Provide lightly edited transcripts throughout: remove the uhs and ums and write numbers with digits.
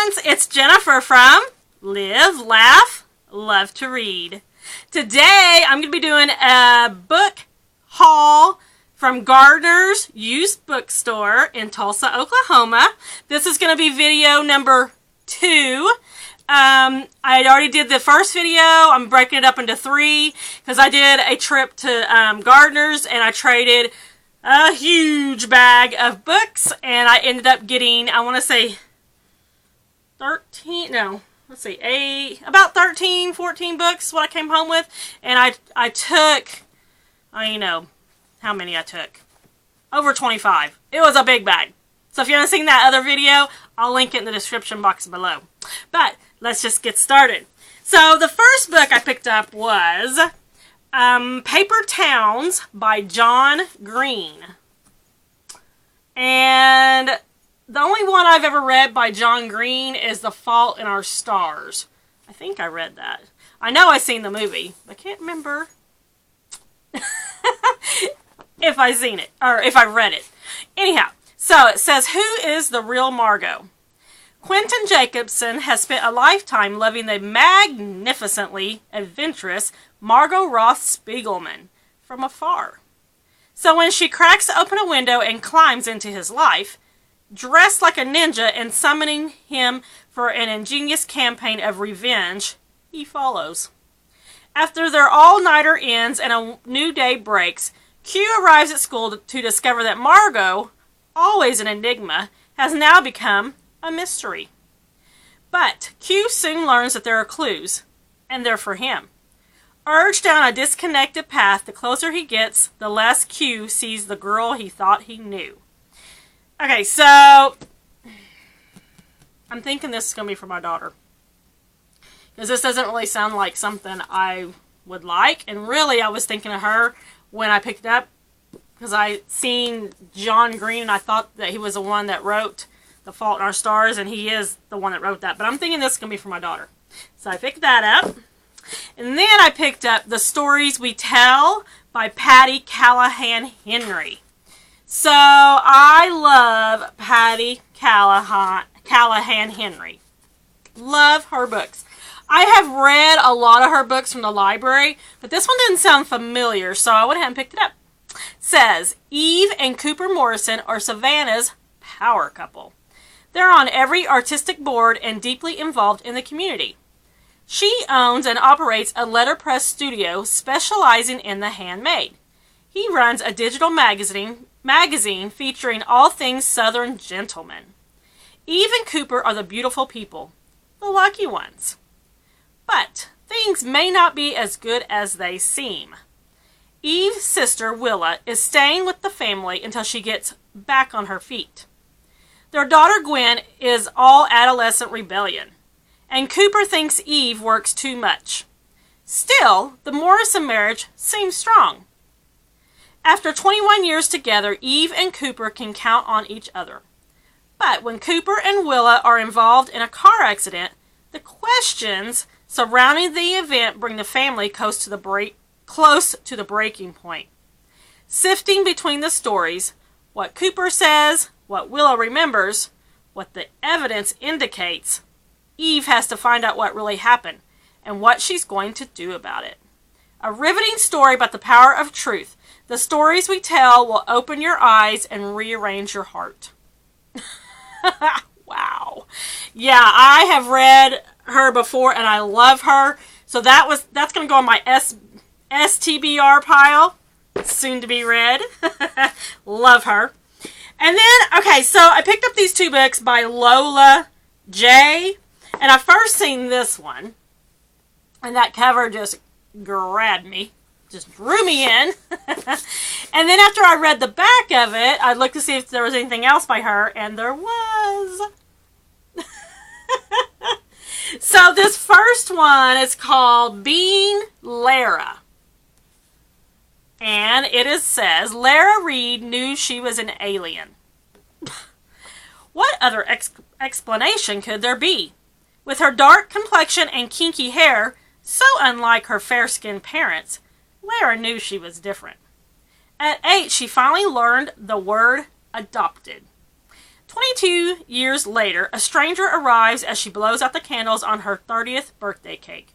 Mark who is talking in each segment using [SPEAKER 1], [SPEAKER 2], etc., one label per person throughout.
[SPEAKER 1] friends, it's Jennifer from Live, Laugh, Love to Read. Today I'm going to be doing a book haul from Gardners used bookstore in Tulsa, Oklahoma. This is going to be video number 2. I already did the first video. I'm breaking it up into 3 because I did a trip to Gardners and I traded a huge bag of books and I ended up getting, I want to say 14 books what I came home with. And I took, you know how many I took. Over 25. It was a big bag. So if you haven't seen that other video, I'll link it in the description box below. But let's just get started. So the first book I picked up was Paper Towns by John Green. And the only one I've ever read by John Green is The Fault in Our Stars. I think I read that. I know I've seen the movie. I can't remember if I've seen it or if I read it. Anyhow, so it says, who is the real Margot? Quentin Jacobson has spent a lifetime loving the magnificently adventurous Margot Roth Spiegelman from afar. So when she cracks open a window and climbs into his life, dressed like a ninja and summoning him for an ingenious campaign of revenge, he follows. After their all-nighter ends and a new day breaks, Q arrives at school to discover that Margot, always an enigma, has now become a mystery. But Q soon learns that there are clues, and they're for him. Urged down a disconnected path, the closer he gets, the less Q sees the girl he thought he knew. Okay, so I'm thinking this is going to be for my daughter. Because this doesn't really sound like something I would like. And really, I was thinking of her when I picked it up. Because I seen John Green and I thought that he was the one that wrote The Fault in Our Stars. And he is the one that wrote that. But I'm thinking this is going to be for my daughter. So I picked that up. And then I picked up The Stories We Tell by Patty Callahan Henry. So, I love Patty Callahan Henry. Love her books. I have read a lot of her books from the library, but this one didn't sound familiar, so I went ahead and picked it up. It says, Eve and Cooper Morrison are Savannah's power couple. They're on every artistic board and deeply involved in the community. She owns and operates a letterpress studio specializing in the handmade. He runs a digital magazine featuring all things Southern gentlemen. Eve and Cooper are the beautiful people, the lucky ones. But things may not be as good as they seem. Eve's sister, Willa, is staying with the family until she gets back on her feet. Their daughter, Gwen, is all adolescent rebellion, and Cooper thinks Eve works too much. Still, the Morrison marriage seems strong. After 21 years together, Eve and Cooper can count on each other. But when Cooper and Willa are involved in a car accident, the questions surrounding the event bring the family close to the breaking point. Sifting between the stories, what Cooper says, what Willa remembers, what the evidence indicates, Eve has to find out what really happened and what she's going to do about it. A riveting story about the power of truth. The stories we tell will open your eyes and rearrange your heart. Wow. Yeah, I have read her before and I love her. So that's going to go on my STBR pile. Soon to be read. Love her. And then, okay, so I picked up these 2 books by Lola J. And I first seen this one. And that cover just grabbed me. Just drew me in. And then after I read the back of it, I looked to see if there was anything else by her, and there was. So this first one is called Being Lera. And it says, Lera Reed knew she was an alien. What other explanation could there be? With her dark complexion and kinky hair, so unlike her fair-skinned parents, Lera knew she was different. At 8, she finally learned the word adopted. 22 years later, a stranger arrives as she blows out the candles on her 30th birthday cake.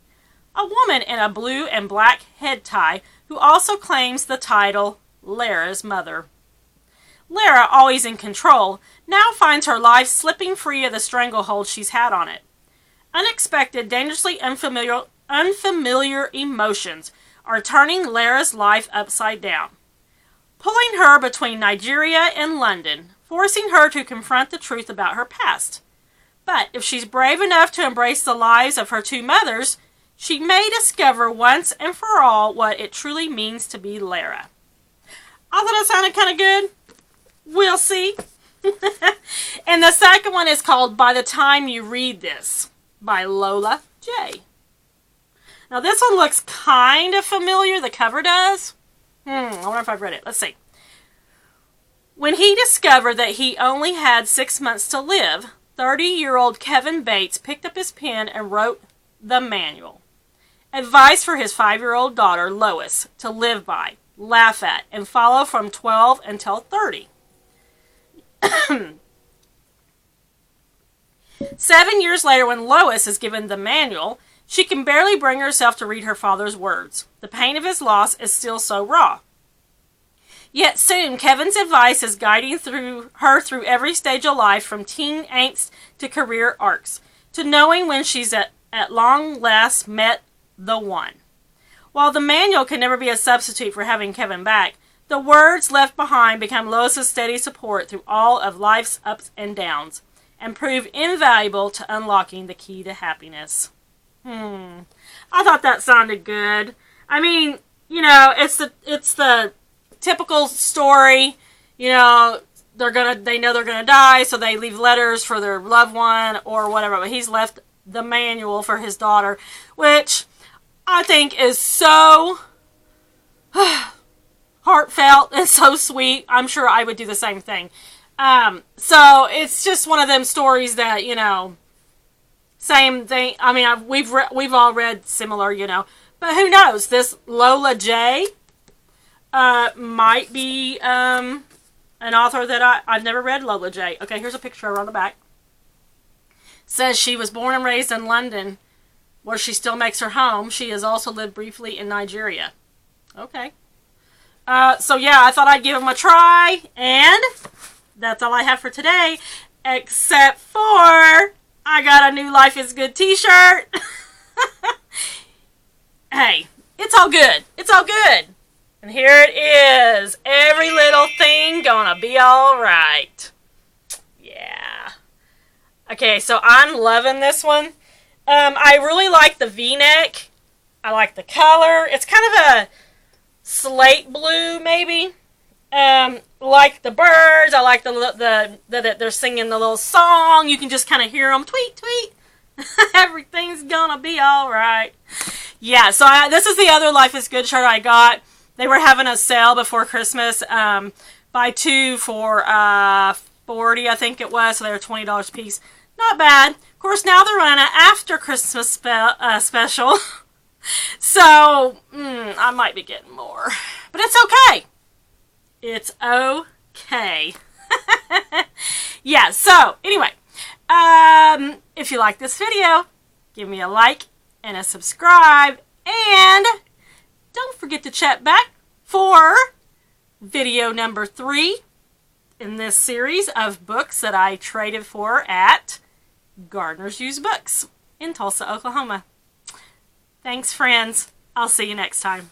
[SPEAKER 1] A woman in a blue and black head tie who also claims the title Lera's mother. Lera, always in control, now finds her life slipping free of the stranglehold she's had on it. Unexpected, dangerously unfamiliar emotions are turning Lera's life upside down, pulling her between Nigeria and London, forcing her to confront the truth about her past. But if she's brave enough to embrace the lives of her two mothers, she may discover once and for all what it truly means to be Lera. I thought it sounded kind of good. We'll see. And the second one is called By the Time You Read This by Lola J. Now this one looks kind of familiar. The cover does. I wonder if I've read it. Let's see. When he discovered that he only had 6 months to live, 30-year-old Kevin Bates picked up his pen and wrote the manual. Advice for his 5-year-old daughter, Lois, to live by, laugh at, and follow from 12 until 30. 7 years later, when Lois is given the manual, she can barely bring herself to read her father's words. The pain of his loss is still so raw. Yet soon, Kevin's advice is guiding her through every stage of life, from teen angst to career arcs, to knowing when she's at long last met the one. While the manual can never be a substitute for having Kevin back, the words left behind become Lois's steady support through all of life's ups and downs, and prove invaluable to unlocking the key to happiness. I thought that sounded good. I mean, you know, it's the typical story. You know, they know they're gonna die, so they leave letters for their loved one or whatever. But he's left the manual for his daughter, which I think is so heartfelt and so sweet. I'm sure I would do the same thing. So it's just one of them stories that, you know, same thing. I mean, we've all read similar, you know, but who knows? This Lola J might be an author that I've never read. Lola J. Okay, here's a picture of her on the back. Says she was born and raised in London, where she still makes her home. She has also lived briefly in Nigeria. Okay. So yeah, I thought I'd give them a try, and that's all I have for today, except for I got a new Life is Good t-shirt. Hey, it's all good. It's all good. And here it is. Every little thing gonna be all right. Yeah. Okay, so I'm loving this one. I really like the V-neck. I like the color. It's kind of a slate blue, maybe. Like the birds. I like the they're singing the little song. You can just kind of hear them. Tweet, tweet. Everything's gonna be all right. Yeah, so this is the other Life is Good shirt I got. They were having a sale before Christmas. Buy two for $40, I think it was. So they were $20 a piece. Not bad. Of course, now they're running an after Christmas special. So, I might be getting more. But it's okay. It's okay. Yeah, so, anyway. If you like this video, give me a like and a subscribe. And don't forget to check back for video number 3 in this series of books that I traded for at Gardners Used Books in Tulsa, Oklahoma. Thanks, friends. I'll see you next time.